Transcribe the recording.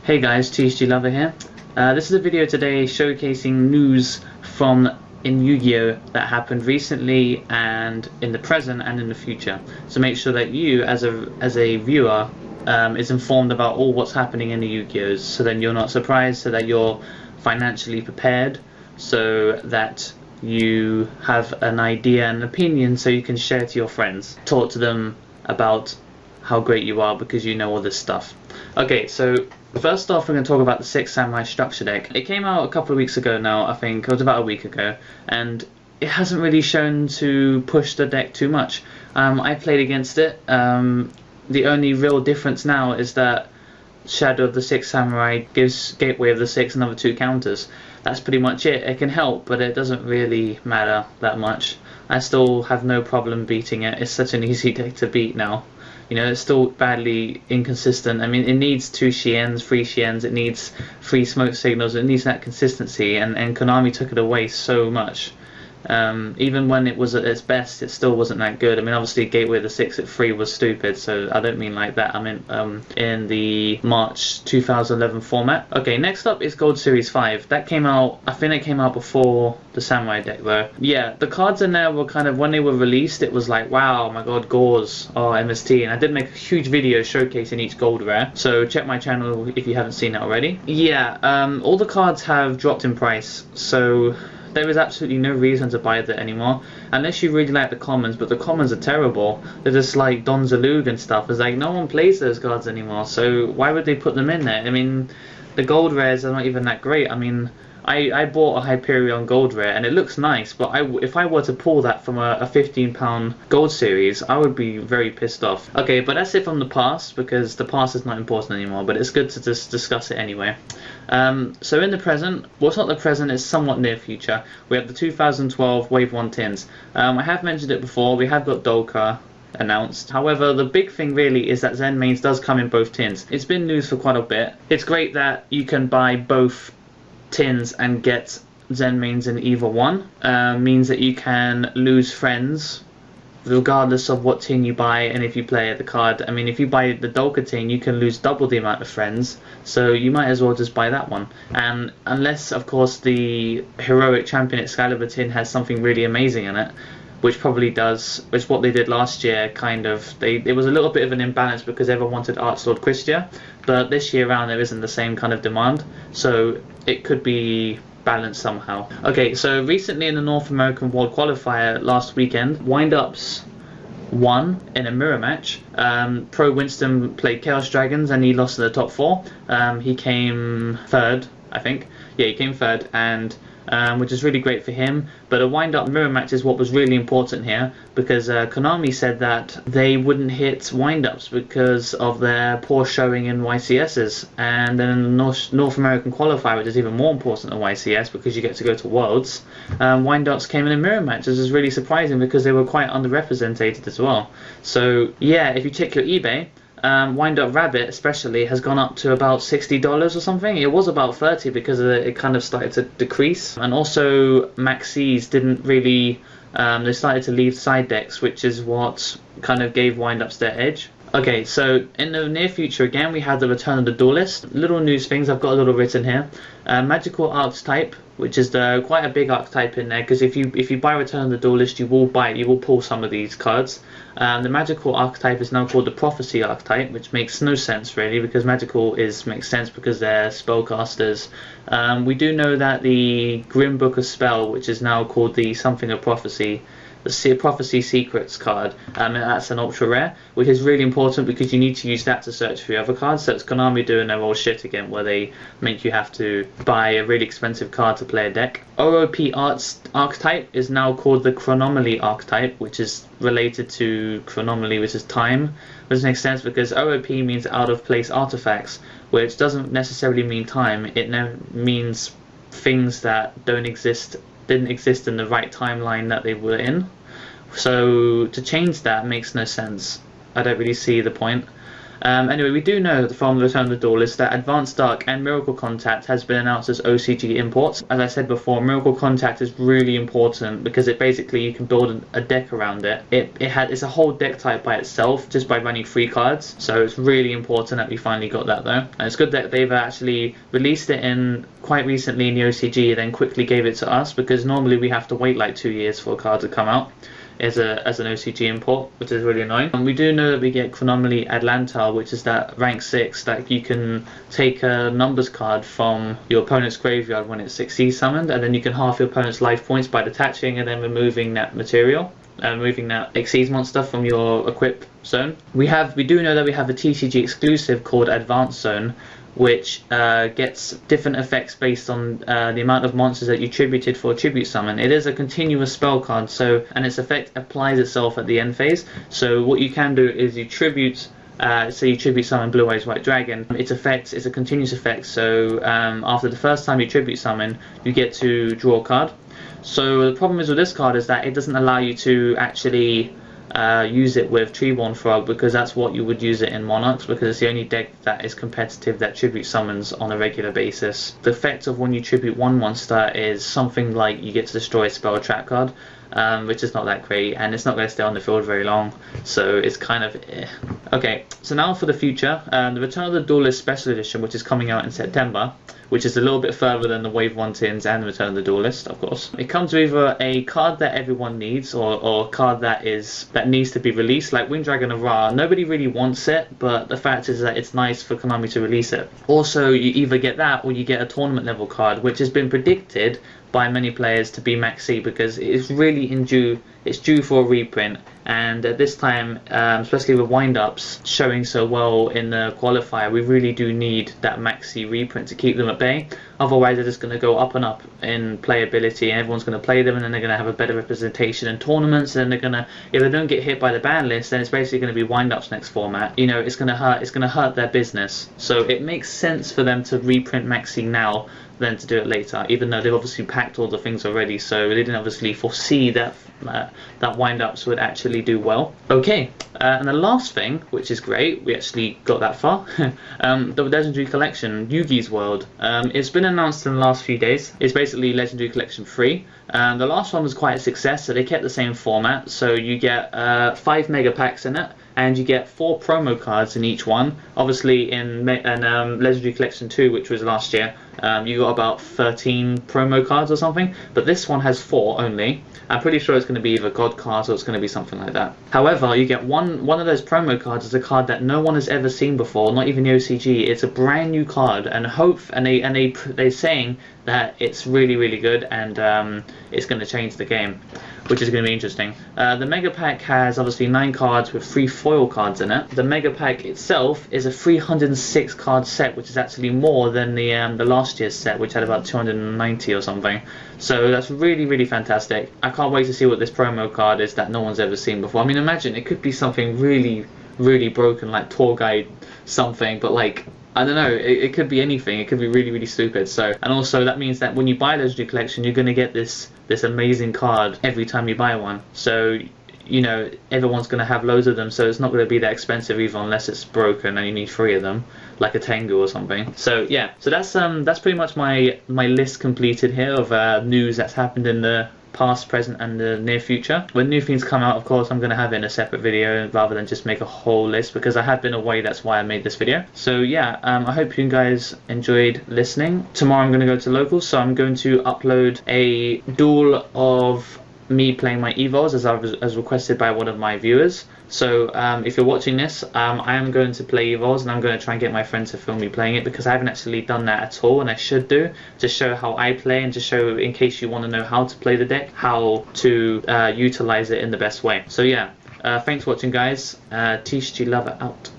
Hey guys, TCGLover here. This is a video today showcasing news from in Yu-Gi-Oh that happened recently and in the present and in the future. So make sure that you, as a viewer, is informed about all what's happening in the Yu-Gi-Ohs. So then you're not surprised. So that you're financially prepared. So that you have an idea and an opinion. So you can share to your friends. Talk to them about how great you are because you know all this stuff. Okay, so first off, we're going to talk about the 6 Samurai structure deck. It came out a couple of weeks ago now, I think. It was about a week ago. And it hasn't really shown to push the deck too much. I played against it. The only real difference now is that Shadow of the 6 Samurai gives Gateway of the 6 another 2 counters. That's pretty much it. It can help, but it doesn't really matter that much. I still have no problem beating it. It's such an easy deck to beat now. You know, it's still badly inconsistent. I mean, it needs 2 Shiens, 3 Shiens, it needs 3 smoke signals, it needs that consistency, and Konami took it away so much. Even when it was at its best, it still wasn't that good. I mean, obviously Gateway of the 6 at 3 was stupid, so I don't mean like that. I mean in the March 2011 format. Okay, next up is Gold Series 5. That came out, I think it came out before the Samurai deck though. Yeah, the cards in there were kind of, when they were released, it was like, wow, my god, Gauze, oh, MST. And I did make a huge video showcasing each gold rare, so check my channel if you haven't seen it already. Yeah, all the cards have dropped in price, so there is absolutely no reason to buy that anymore, unless you really like the commons, but the commons are terrible. They're just like Don Zalug and stuff. It's like no one plays those cards anymore, so why would they put them in there? I mean, the gold rares are not even that great. I mean, I bought a Hyperion gold rare and it looks nice, but if I were to pull that from a £15 gold series, I would be very pissed off. Okay, but that's it from the past, because the past is not important anymore, but it's good to just discuss it anyway. So in the present, what's not the present is somewhat near future. We have the 2012 Wave 1 tins. I have mentioned it before, we have got Dolka announced. However, the big thing really is that Zen Mains does come in both tins. It's been news for quite a bit. It's great that you can buy both tins and get Zen Mains in either one. Means that you can lose friends regardless of what tin you buy and if you play the card. I mean, if you buy the Dolka tin, you can lose double the amount of friends, so you might as well just buy that one. And unless, of course, the Heroic Champion Excalibur tin has something really amazing in it, which probably does, which what they did last year, kind of, it was a little bit of an imbalance because everyone wanted Archlord Christia, but this year around there isn't the same kind of demand, so it could be balanced somehow. Okay, so recently in the North American World Qualifier last weekend, Windups won in a mirror match. Pro Winston played Chaos Dragons and he lost in the top 4. He came 3rd, I think. Yeah, he came 3rd, and which is really great for him. But a wind-up mirror match is what was really important here, because Konami said that they wouldn't hit wind-ups because of their poor showing in YCSs. And then in the North American qualifier, which is even more important than YCS because you get to go to Worlds, wind-ups came in a mirror match. This is really surprising because they were quite underrepresented as well. So yeah, if you check your eBay, Wind Up Rabbit especially has gone up to about $60 or something. It was about 30 because it kind of started to decrease. And also Maxis didn't really, they started to leave side decks, which is what kind of gave Wind Ups their edge. Okay, so in the near future again we have the return of the Duelist. Little news things, I've got a little written here. Magical Archetype, which is quite a big archetype in there, because if you buy Return of the Duelist, you will pull some of these cards. The Magical Archetype is now called the Prophecy Archetype, which makes no sense really, because Magical makes sense because they're spellcasters. We do know that the Grim Book of Spell, which is now called the Something of Prophecy, the Prophecy Secrets card, and that's an ultra rare, which is really important because you need to use that to search for your other cards. So it's Konami doing their old shit again, where they make you have to buy a really expensive card to play a deck. OOP Archetype is now called the Chronomaly Archetype, which is related to Chronomaly, which is time. Which makes sense because OOP means out of place artifacts, which doesn't necessarily mean time. It means things that didn't exist in the right timeline that they were in. So to change that makes no sense. I don't really see the point. Anyway, we do know from the Return of the Duelist that Advanced Dark and Miracle Contact has been announced as OCG imports. As I said before, Miracle Contact is really important because it basically, you can build a deck around it. It's a whole deck type by itself just by running 3 cards, so it's really important that we finally got that though. And it's good that they've actually released it in quite recently in the OCG, then quickly gave it to us, because normally we have to wait like 2 years for a card to come out as an OCG import, which is really annoying. And we do know that we get Chronomaly Atlanta, which is that rank 6 that you can take a numbers card from your opponent's graveyard when it's Xyz summoned, and then you can half your opponent's life points by detaching and then removing that material. Moving that Xyz monster from your equip zone. We do know that we have a TCG exclusive called Advanced Zone, which gets different effects based on the amount of monsters that you tributed for a tribute summon. It is a continuous spell card, and its effect applies itself at the end phase. So what you can do is you tribute. So you tribute summon Blue Eyes White Dragon. Its effect is a continuous effect, so after the first time you tribute summon, you get to draw a card. So the problem is with this card is that it doesn't allow you to actually use it with Treeborn Frog, because that's what you would use it in Monarchs, because it's the only deck that is competitive that tribute summons on a regular basis. The effect of when you tribute one monster is something like you get to destroy a spell or trap card, which is not that great, and it's not going to stay on the field very long, so it's kind of eh. Okay, so now for the future, the Return of the Duelist Special Edition, which is coming out in September, which is a little bit further than the Wave 1 tins and the Return of the Duelist, of course. It comes with either a card that everyone needs, or a card that needs to be released, like Wind Dragon of Ra. Nobody really wants it, but the fact is that it's nice for Konami to release it. Also, you either get that or you get a tournament level card, which has been predicted by many players to be Max C, because it's really it's due for a reprint, and at this time, especially with wind-ups showing so well in the qualifier, we really do need that Max C reprint to keep them at bay. Otherwise they're just going to go up and up in playability, and everyone's going to play them, and then they're going to have a better representation in tournaments, and they're going to, if they don't get hit by the ban list, then it's basically going to be wind-ups next format. You know, it's going to hurt their business, so it makes sense for them to reprint Max C now than to do it later, even though they've obviously packed all the things already, so they didn't obviously foresee that that wind-ups would actually do well. Okay, and the last thing, which is great, we actually got that far, the Legendary Collection, Yugi's World. It's been announced in the last few days. It's basically Legendary Collection 3. The last one was quite a success, so they kept the same format, so you get 5 mega packs in it, and you get 4 promo cards in each one. Obviously in Legendary Collection 2, which was last year, you got about 13 promo cards or something, but this one has 4 only. I'm pretty sure it's going to be either God cards or it's going to be something like that. However, you get one of those promo cards is a card that no one has ever seen before, not even the OCG. It's a brand new card, and they're saying that it's really, really good, and it's going to change the game, which is going to be interesting. The Mega Pack has obviously 9 cards with 3 foil cards in it. The Mega Pack itself is a 306 card set, which is actually more than the last year's set, which had about 290 or something. So that's really, really fantastic. I can't wait to see what this promo card is that no one's ever seen before. I mean, imagine, it could be something really, really broken, like Tour Guide something, but like, I don't know, it could be anything. It could be really, really stupid. So, and also that means that when you buy Legendary Collection, you're going to get this amazing card every time you buy one. So, you know, everyone's going to have loads of them, so it's not going to be that expensive either, unless it's broken and you need 3 of them, like a Tengu or something. So yeah, so that's pretty much my list completed here of news that's happened in the past, present, and the near future. When new things come out, of course, I'm going to have it in a separate video rather than just make a whole list, because I have been away. That's why I made this video. So yeah, I hope you guys enjoyed listening. Tomorrow I'm going to go to locals, so I'm going to upload a duel of me playing my evos as requested by one of my viewers. So if you're watching this, I am going to play evos, and I'm going to try and get my friend to film me playing it, because I haven't actually done that at all, and I should do, to show how I play, and to show, in case you want to know how to play the deck, how to utilize it in the best way. So yeah, thanks for watching, guys. TCGLover out.